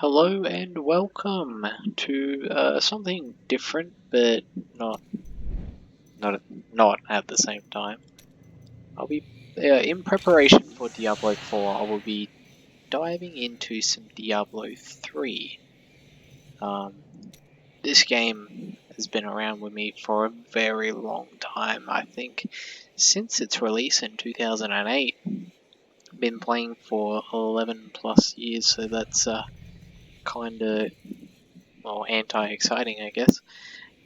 Hello and welcome to something different, but not not at the same time. I'll be in preparation for Diablo 4. I will be diving into some Diablo 3. Um, this game has been around with me for a very long time. I think since its release in 2008. Been playing for 11 plus years, so that's kind of anti-exciting, I guess.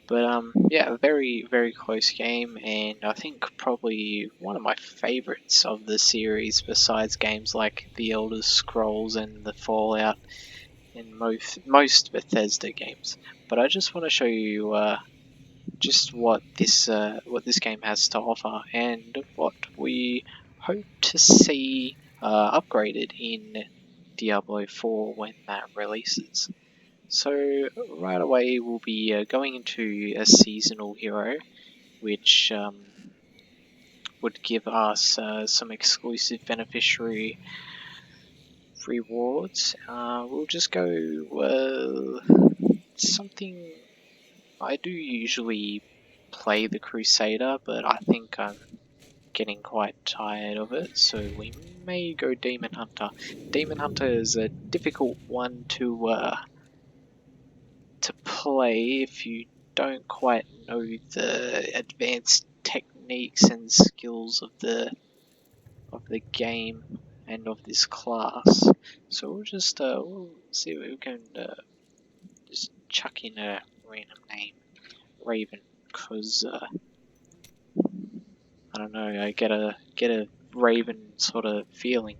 But yeah, a very close game, and I think probably one of my favorites of the series, besides games like The Elder Scrolls and the Fallout, and most Bethesda games. But I just want to show you just what this game has to offer, and what we hope to see upgraded in Diablo 4 when that releases. So right away we'll be going into a seasonal hero, which would give us some exclusive beneficiary rewards. We'll just go something. I do usually play the Crusader, but I think I'm getting quite tired of it, so we may go Demon Hunter. Demon Hunter is a difficult one to play if you don't quite know the advanced techniques and skills of the game and of this class. So we'll see if we can just chuck in a random name, Raven, because I don't know, I get a Raven sort of feeling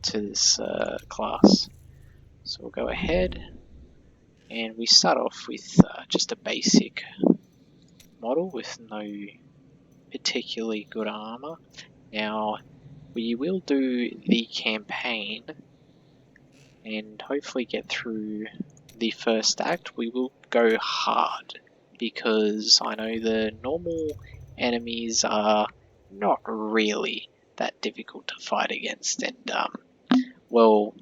to this class. So we'll go ahead and we start off with just a basic model with no particularly good armor. Now, we will do the campaign and hopefully get through the first act. We will go hard because I know the normal enemies are not really that difficult to fight against, and well,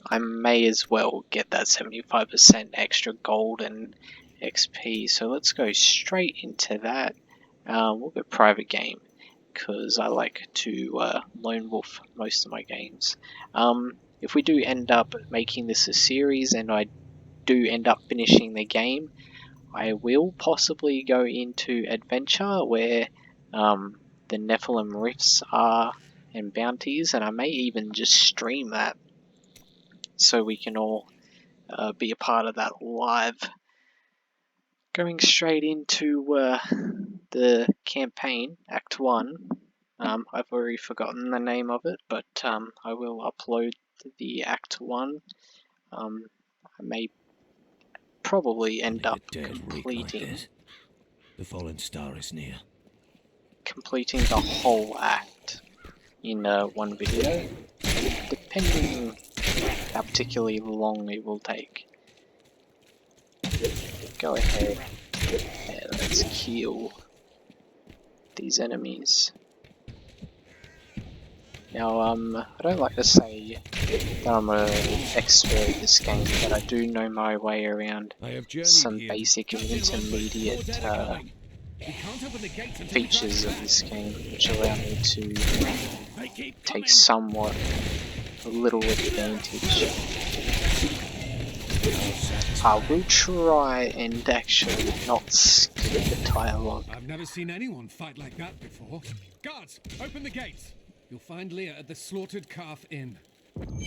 I may as well get that 75% extra gold and XP, so let's go straight into that. We'll go private game, because I like to lone wolf most of my games. If we do end up making this a series and I do end up finishing the game, I will possibly go into adventure where the Nephilim rifts are and bounties, and I may even just stream that so we can all be a part of that live. Going straight into the campaign, Act 1. I've already forgotten the name of it, but I will upload the Act 1. I may probably end up completing the fallen star is near. Completing the whole act in one video, depending how particularly long it will take. Go ahead and let's kill these enemies. Now, I don't like to say that I'm an expert at this game, but I do know my way around some basic and intermediate features of this game, which allow me to take somewhat a little advantage. I will try and actually not skip the dialogue. I've never seen anyone fight like that before. Guards, open the gates. You'll find Leah at the Slaughtered Calf Inn.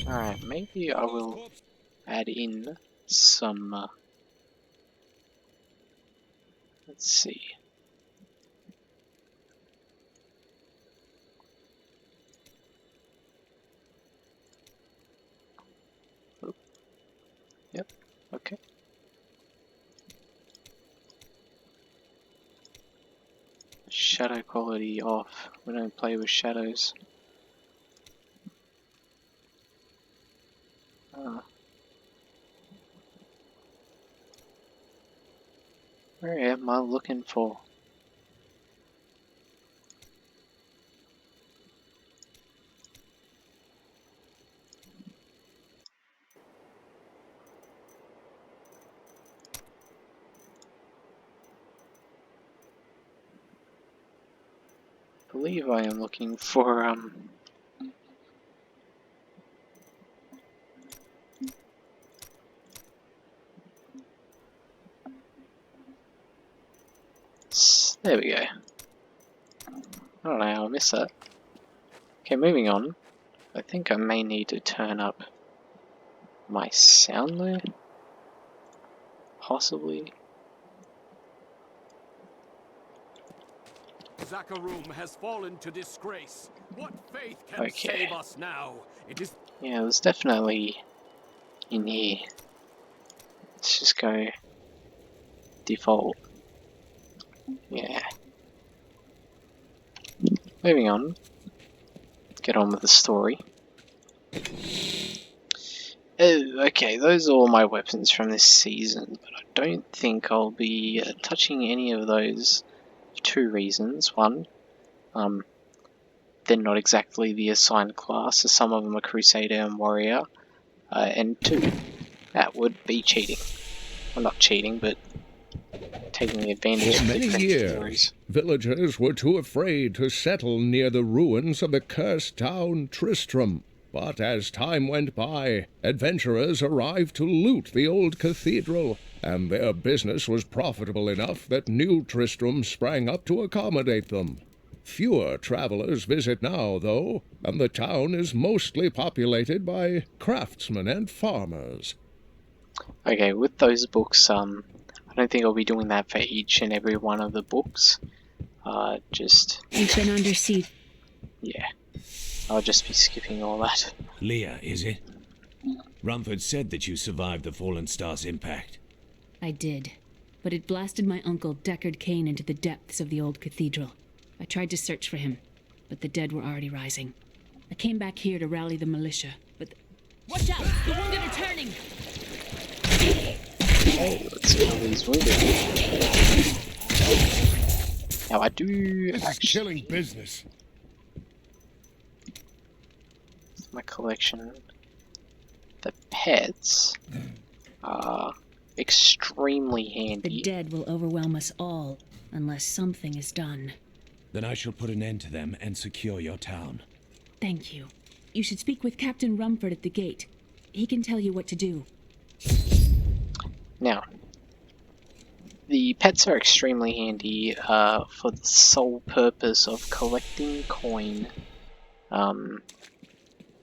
Alright, maybe I will add in some... let's see. Oh. Yep, okay. Shadow quality off. We don't play with shadows. Where am I looking for? believe I am looking for there we go. I don't know how I missed that. Okay, moving on. I think I may need to turn up my sound though. Possibly. Zakharum has fallen to disgrace. What faith can Okay. save us now? It is Yeah, there's definitely in here. Let's just go default. Yeah. Moving on. Get on with the story. Oh, okay, those are all my weapons from this season, but I don't think I'll be touching any of those for two reasons. One, they're not exactly the assigned class, so some of them are Crusader and Warrior. And two, that would be cheating. Well, not cheating, but taking advantage For of many different years, theories. villagers were too afraid to settle near the ruins of the cursed town Tristram. But as time went by, adventurers arrived to loot the old cathedral, and their business was profitable enough that new Tristram sprang up to accommodate them. Fewer travelers visit now, though, and the town is mostly populated by craftsmen and farmers. Okay, with those books, I don't think I'll be doing that for each and every one of the books. We've been under siege. Yeah, I'll just be skipping all that. Leah, is it? Rumford said that you survived the Fallen Star's impact. I did, but it blasted my uncle Deckard Cain into the depths of the old cathedral. I tried to search for him, but the dead were already rising. I came back here to rally the militia, but... Watch out! The wounded are turning! Okay, let's see how these wounded. Now I do This is killing business. my collection. The pets are extremely The handy. dead will overwhelm us all, unless something is done. Then I shall put an end to them and secure your town. Thank you. You should speak with Captain Rumford at the gate. He can tell you what to do. Now, the pets are extremely handy for the sole purpose of collecting coin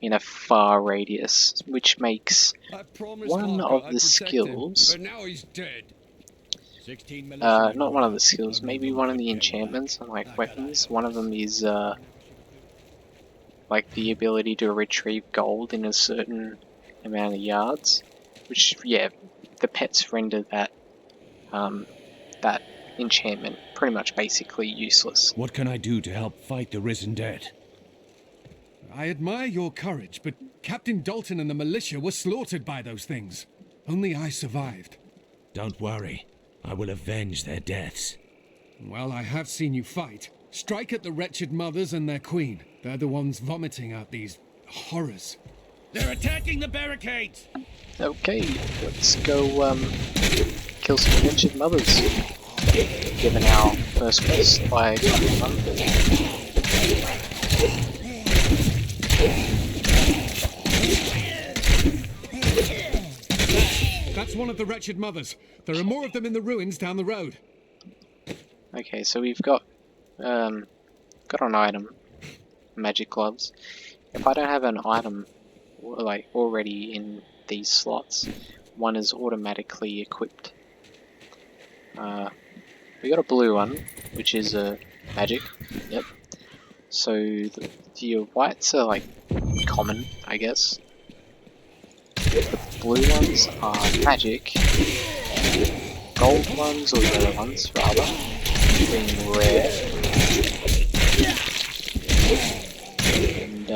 in a far radius, which makes I promised one Harker of I'd the protect him, skills, but now he's dead. 16 not one of the skills, maybe one of the enchantments and like weapons. One of them is like the ability to retrieve gold in a certain amount of yards, which, yeah, the pets render that that enchantment pretty much basically useless. What can I do to help fight the risen dead? I admire your courage, but Captain Dalton and the militia were slaughtered by those things. Only I survived. Don't worry. I will avenge their deaths. Well, I have seen you fight. Strike at the wretched mothers and their queen. They're the ones vomiting out these horrors. They're attacking the barricades! Okay, let's go kill some wretched mothers. Given our first quest by Captain Rumford. That's one of the wretched mothers. There are more of them in the ruins down the road. Okay, so we've got an item, magic gloves. If I don't have an item like already in these slots, one is automatically equipped. We got a blue one, which is a magic. Yep. So the whites are like common, I guess. The blue ones are magic. Gold ones, or yellow ones rather, being rare. And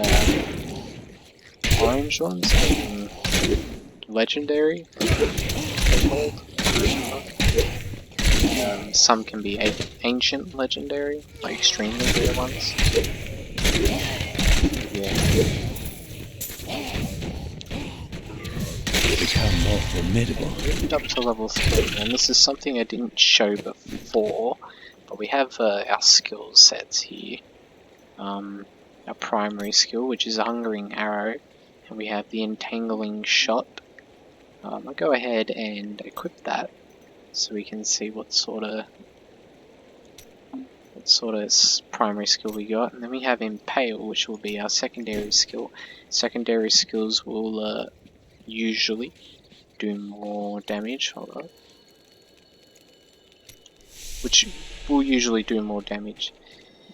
orange ones being legendary. They're called. Some can be ancient legendary, like extremely rare ones. Yeah. Become more formidable. Moved up to level 3, and this is something I didn't show before, but we have our skill sets here. our primary skill, which is a hungering arrow, and we have the entangling shot. I'll go ahead and equip that so we can see what sort of primary skill we got. And then we have impale, which will be our secondary skill. Secondary skills will usually do more damage. Hold on. Which will usually do more damage.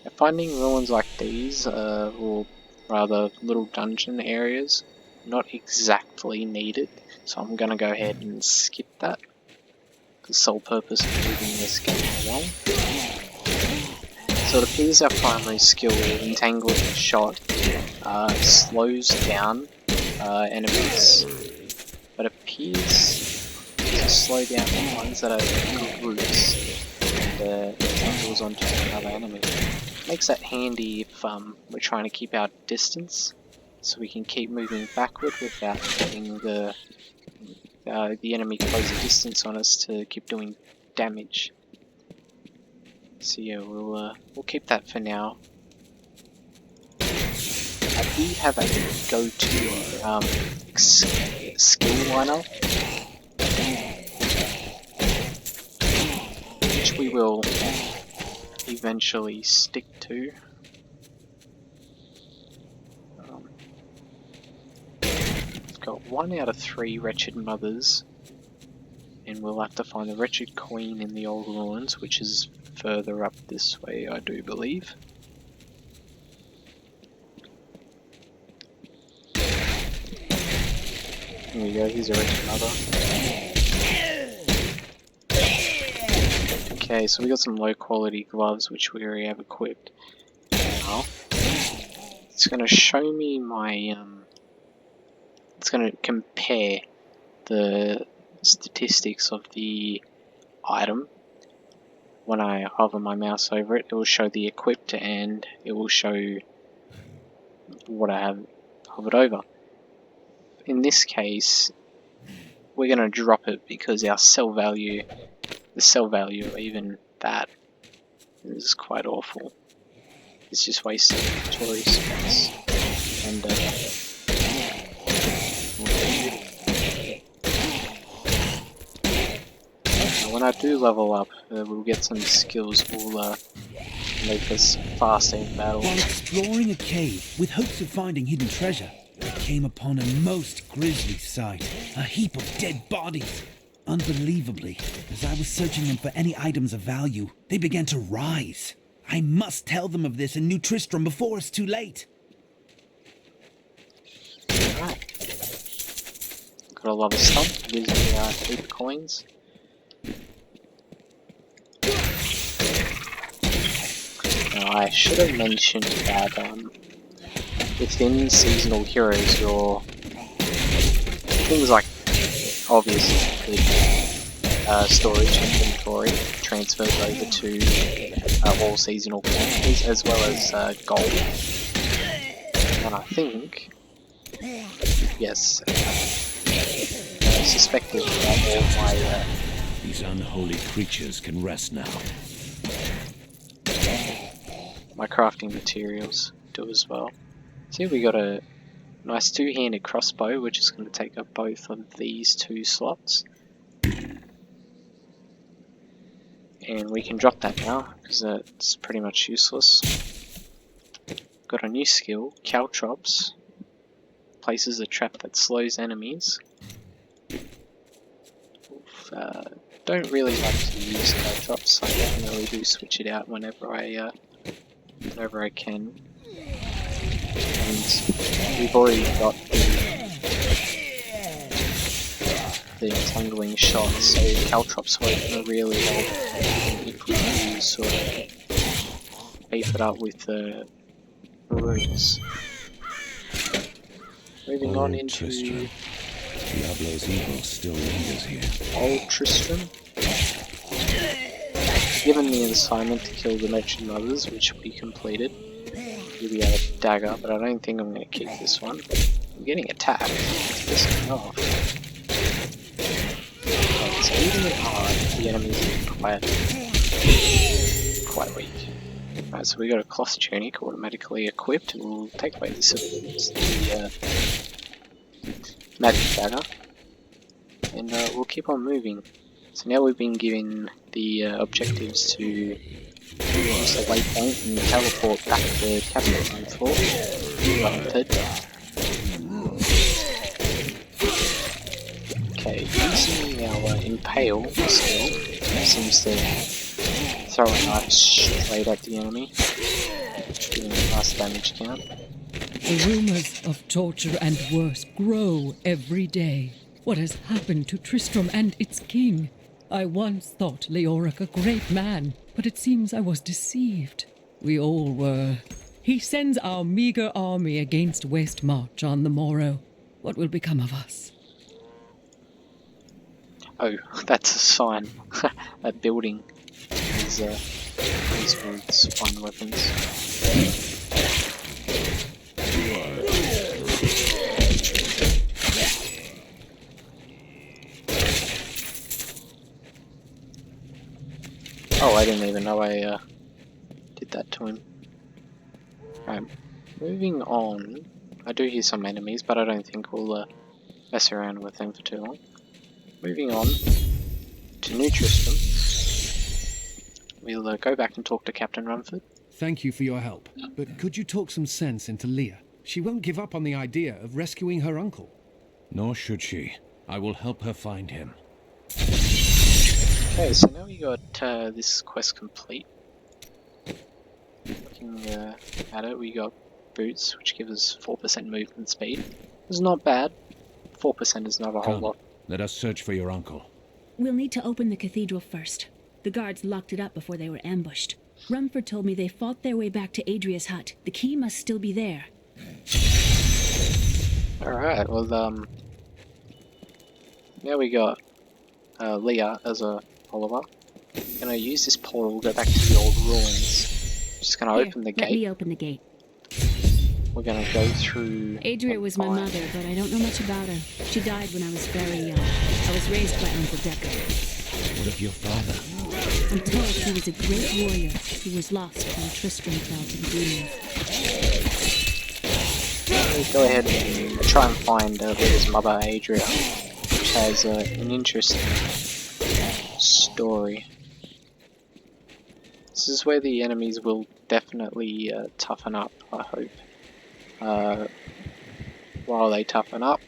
Now, finding ruins like these, or rather little dungeon areas, not exactly needed. So I'm gonna go ahead and skip that. The sole purpose of moving this game along. So it appears our primary skill, Entangling Shot, slows down enemies, but appears to slow down the ones that are groups and entangles onto another enemy. Makes that handy if we're trying to keep our distance, so we can keep moving backward without having the enemy close a distance on us to keep doing damage. So yeah, we'll keep that for now. I do have a go-to skill lineup, which we will eventually stick to. We've got 1 out of 3 wretched mothers, and we'll have to find the wretched queen in the old ruins, which is further up this way, I do believe. Here we go, here's a wretched mother. Okay, so we got some low quality gloves, which we already have equipped. Now, it's going to show me my, it's going to compare the statistics of the item. When I hover my mouse over it, it will show the equipped and it will show what I have hovered over. In this case, we're going to drop it because our sell value, the sell value or even that, is quite awful. It's just wasting inventory space. And when I do level up, we'll get some skills will make us faster in battle. While exploring a cave with hopes of finding hidden treasure, I came upon a most grisly sight. A heap of dead bodies. Unbelievably, as I was searching them for any items of value, they began to rise. I must tell them of this in New Tristram before it's too late. Alright. Gotta love a stump. Gives me 8 coins. Now, I should have mentioned that within seasonal heroes, your things like obviously the storage inventory transfers over to all seasonal characters as well as gold. And I think, yes, I suspected that all my These unholy creatures can rest now. my crafting materials do as well. See, we got a nice 2-handed crossbow, which is going to take up both of these 2 slots. And we can drop that now, because it's pretty much useless. Got a new skill, Caltrops. Places a trap that slows enemies. Don't really like to use Caltrops, I definitely do switch it out whenever I can. And we've already got the entangling shot, so Caltrops work really well if we use sort of beef it up with the runes. Moving on into Tristram. Diablo's evil still lingers here. Old Tristram. Given the assignment to kill the Wretched Mothers, which we completed, you'll be able to dagger, but I don't think I'm going to kick this one. I'm getting attacked. It's pissing me off. Okay, so even in hard, the enemies are quite weak. Right, so we got a cloth tunic automatically equipped. We'll take away the magic dagger, and we'll keep on moving. So now we've been given the objectives to use the waypoint and teleport back to Captain Floor. Okay, using our impale skill seems to throw a knife straight at the enemy, giving a nice damage count. The rumors of torture and worse grow every day. What has happened to Tristram and its king? I once thought Leoric a great man, but it seems I was deceived. We all were. He sends our meager army against West March on the morrow. What will become of us? Oh, that's a sign. That building is used with fine weapons. Oh, I didn't even know I did that to him. Right, moving on. I do hear some enemies, but I don't think we'll mess around with them for too long. Moving on to New Tristram. We'll go back and talk to Captain Rumford. Thank you for your help, but could you talk some sense into Leah? She won't give up on the idea of rescuing her uncle. Nor should she. I will help her find him. Okay, so now we got this quest complete. Looking at it, we got boots, which give us 4% movement speed. It's not bad. 4% is not a whole Come, lot. let us search for your uncle. We'll need to open the cathedral first. The guards locked it up before they were ambushed. Rumford told me they fought their way back to Adria's hut. The key must still be there. Alright, well, now we got Leah as a follower. I'm gonna use this portal, go back to the old ruins. Just gonna open the Let gate. me open the gate. We're gonna go through. Adria was my Empire. mother, but I don't know much about her. She died when I was very young. I was raised by Uncle Deckard. What of your father? I'm told he was a great warrior. He was lost when Tristram fell to the demons. Go ahead and try and find Leah's mother, Adria, which has an interesting story. This is where the enemies will definitely toughen up, I hope. While they toughen up,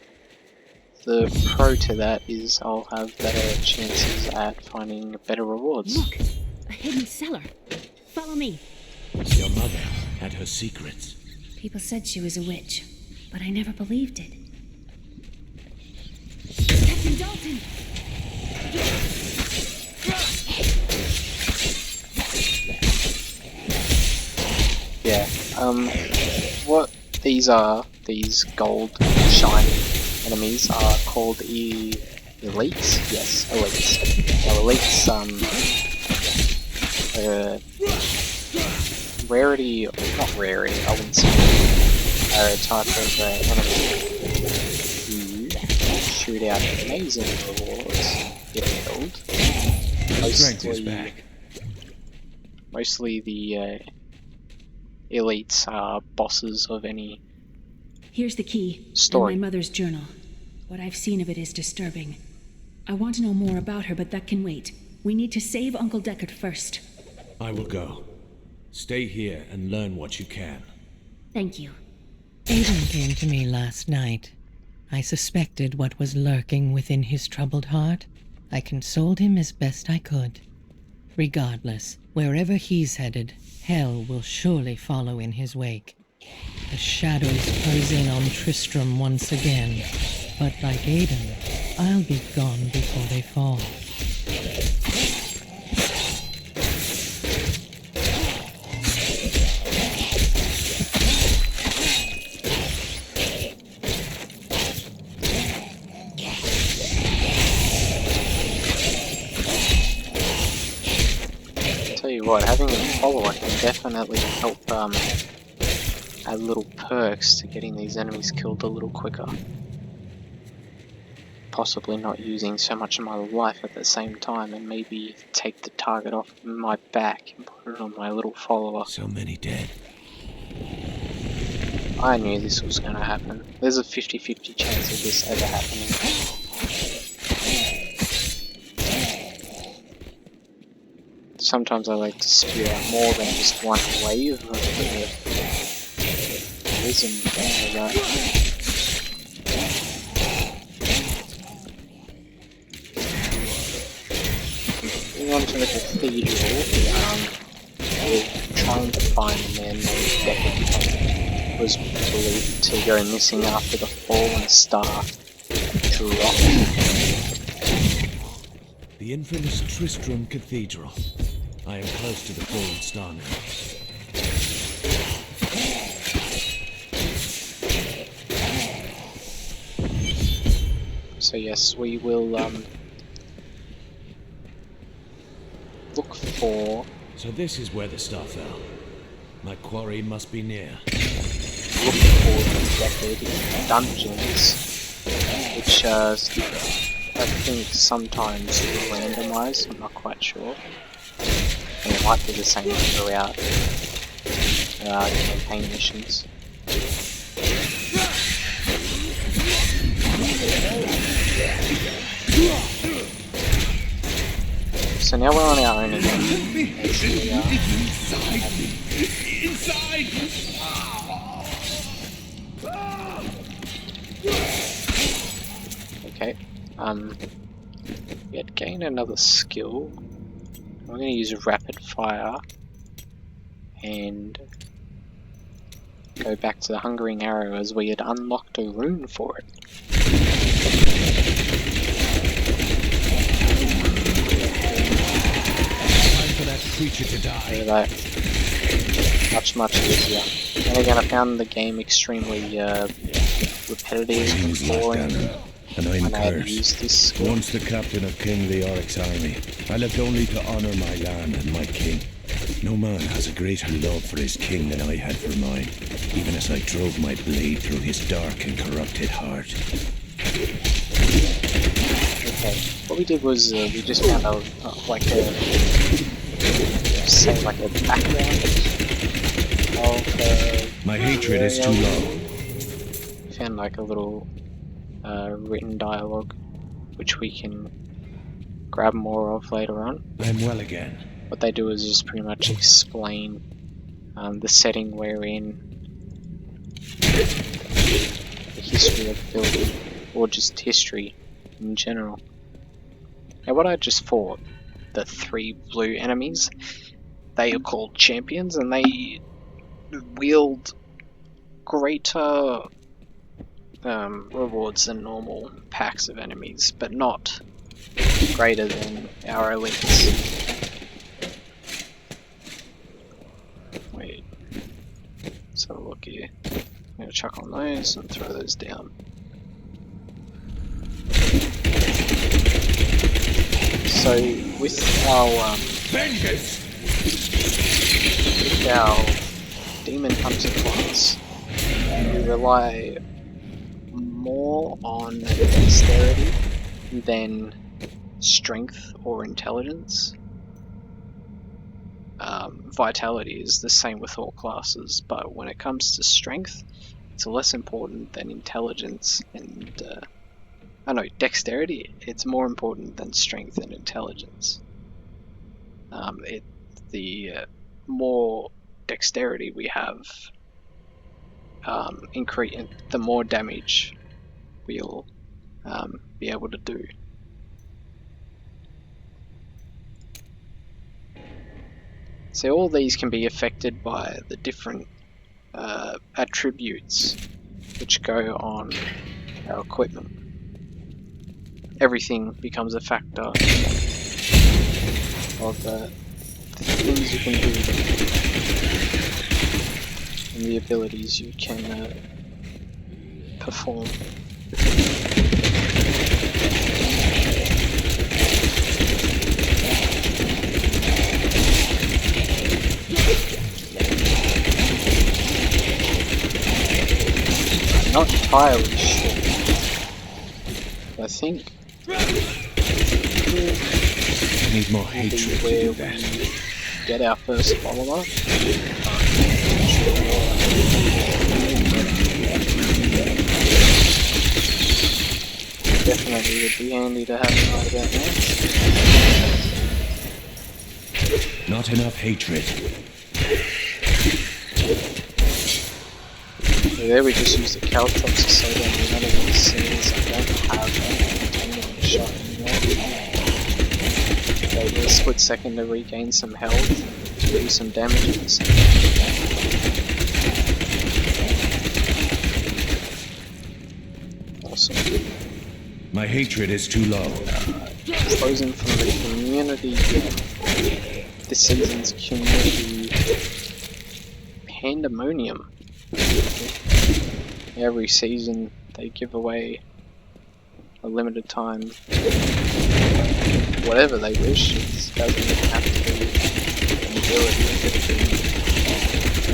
the pro to that is I'll have better chances at finding better rewards. Look! A hidden cellar. Follow me. Your mother had her secrets. People said she was a witch, but I never believed it. Captain Dalton! Yeah, what these are, these gold shiny enemies are called elites? Yes, elites. Now elites, rarity, not rarity, I wouldn't say, are a type of enemy who shoot out amazing rewards if killed. Strength is back. Mostly the elites are bosses of any Here's the key. story. And my mother's journal. What I've seen of it is disturbing. I want to know more about her, but that can wait. We need to save Uncle Deckard first. I will go. Stay here and learn what you can. Thank you. Aiden came to me last night. I suspected what was lurking within his troubled heart. I consoled him as best I could. Regardless, wherever he's headed, hell will surely follow in his wake. The shadows close in on Tristram once again, but like Aiden, I'll be gone before they fall. Tell you what, having a follower can definitely help add little perks to getting these enemies killed a little quicker. possibly not using so much of my life at the same time, and maybe take the target off my back and put it on my little follower. So many dead. I knew this was going to happen. There's a 50-50 chance of this ever happening. Sometimes I like to spew out more than just one wave of poison like that. Moving on to the cathedral, we're trying to find a man named Deckard who was believed to go missing after the fallen star drop. The infamous Tristram Cathedral. I am close to the fallen star now. So yes, we will look for. So this is where the star fell. My quarry must be near. Look for the Deckard dungeons, which I think sometimes randomized. I'm not quite sure. And it might be the same throughout campaign missions. So now we're on our own again. Inside! Okay. We had gained another skill. I'm going to use rapid fire and go back to the Hungering Arrow as we had unlocked a rune for it. Time for that creature to die. So that much easier. And again, I found the game extremely repetitive and King's like boring Ganon, and I'm when I had used cursed. this skill. Once the captain of King Leoric's army, I lived only to honor my land and my king. No man has a greater love for his king than I had for mine, even as I drove my blade through his dark and corrupted heart. Okay, what we did was we just found a background of My hatred is too long. found like a little written dialogue which we can grab more of later on. I'm well again. What they do is just pretty much explain the setting we're in, the history of the building, or just history in general. Now what I just fought, the 3 blue enemies, they are called champions and they wield greater rewards than normal packs of enemies, but not greater than our elites. Wait, let's have a look here. I'm going to chuck on those and throw those down. So with our demon hunter class, we rely more on dexterity than strength or intelligence. Vitality is the same with all classes, but when it comes to strength, it's less important than intelligence and dexterity. It's more important than strength and intelligence. The more dexterity we have, the more damage we'll be able to do. So all these can be affected by the different attributes which go on our equipment. Everything becomes a factor of the things you can do and the abilities you can perform. I'm not entirely sure I think I need more hatred to where do that. we get our first follower. Definitely would be handy to have him right about now. Not enough hatred. So there we just use the caltrops to slow down the enemy scenes. I don't have any shot anymore. Wait a split second to regain some health, do some damage at the same time. Awesome. My hatred is too low. Frozen from the community. This season's community pandemonium. Every season they give away a limited time whatever they wish. It doesn't even have to be an ability. I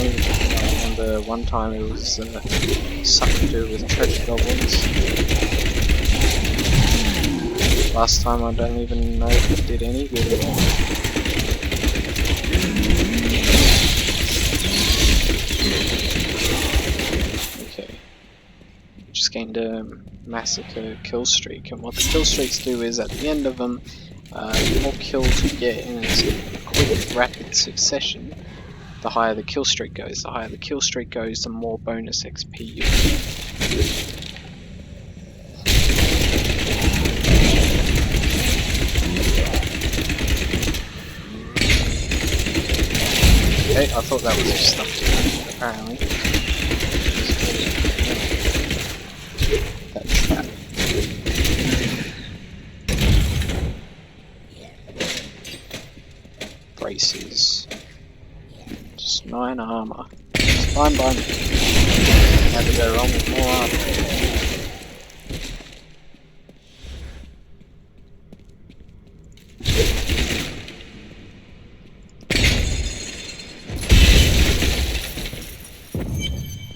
remember one time it was something to do with treasure goblins. Last time I don't even know if it did any good at all. Okay. Just gained a massacre kill streak, and what the kill streaks do is at the end of them, the more kills you get in a quick, rapid succession, the higher the kill streak goes. The higher the kill streak goes, the more bonus XP you get. Okay, I thought that was just stuff to do, apparently. That trap. Braces. Just 9 armor. It's fine by me. Never go wrong with more armor.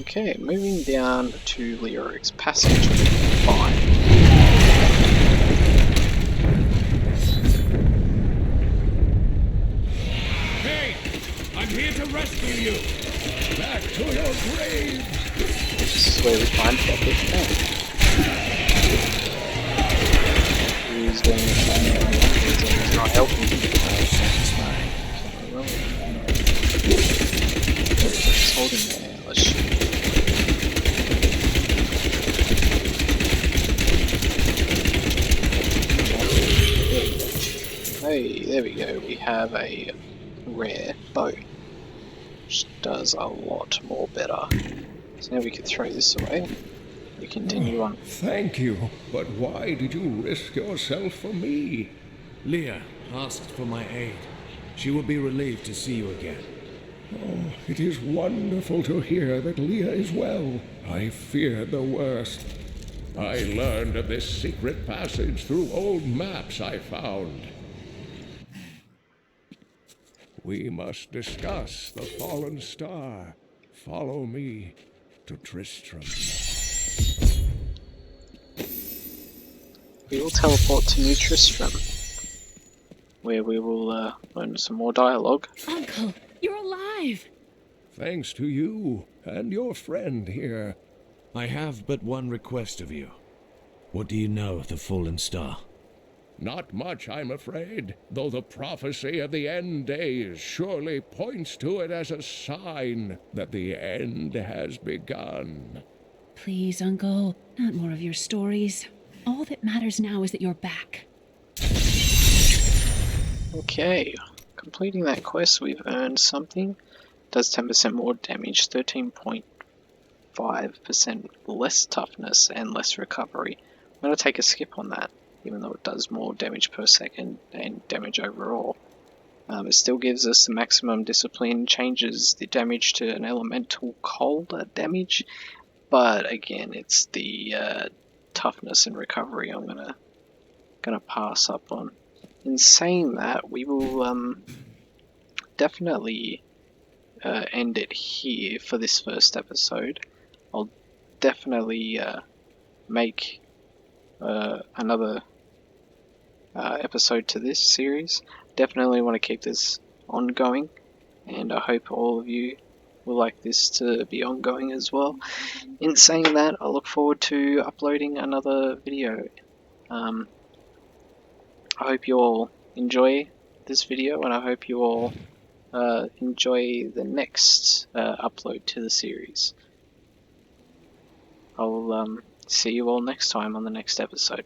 Okay, moving down to Lyrics Passage 5. Hey! I'm here to rescue you! Back to your grave! This is where we find Epic Man. He's doing the thing, he's not helping. Just hold him there, let's shoot. Hey, there we go, we have a rare bow, which does a lot more better. So now we can throw this away. We continue on. Thank you, but why did you risk yourself for me? Leah asked for my aid. She will be relieved to see you again. Oh, it is wonderful to hear that Leah is well. I feared the worst. I learned of this secret passage through old maps I found. We must discuss the fallen star. Follow me to Tristram. We will teleport to New Tristram, where we will learn some more dialogue. Uncle, you're alive! Thanks to you and your friend here. I have but one request of you. What do you know of the fallen star? Not much, I'm afraid, though the prophecy of the end days surely points to it as a sign that the end has begun. Please, Uncle, not more of your stories. All that matters now is that you're back. Okay, completing that quest, we've earned something. Does 10% more damage, 13.5% less toughness, and less recovery. I'm going to take a skip on that, even though it does more damage per second and damage overall. It still gives us the maximum discipline, changes the damage to an elemental cold damage, but again, it's the toughness and recovery I'm gonna pass up on. In saying that, we will definitely end it here for this first episode. I'll definitely make another episode to this series. Definitely want to keep this ongoing, and I hope all of you will like this to be ongoing as well. In saying that, I look forward to uploading another video. I hope you all enjoy this video, and I hope you all enjoy the next upload to the series. I'll see you all next time on the next episode.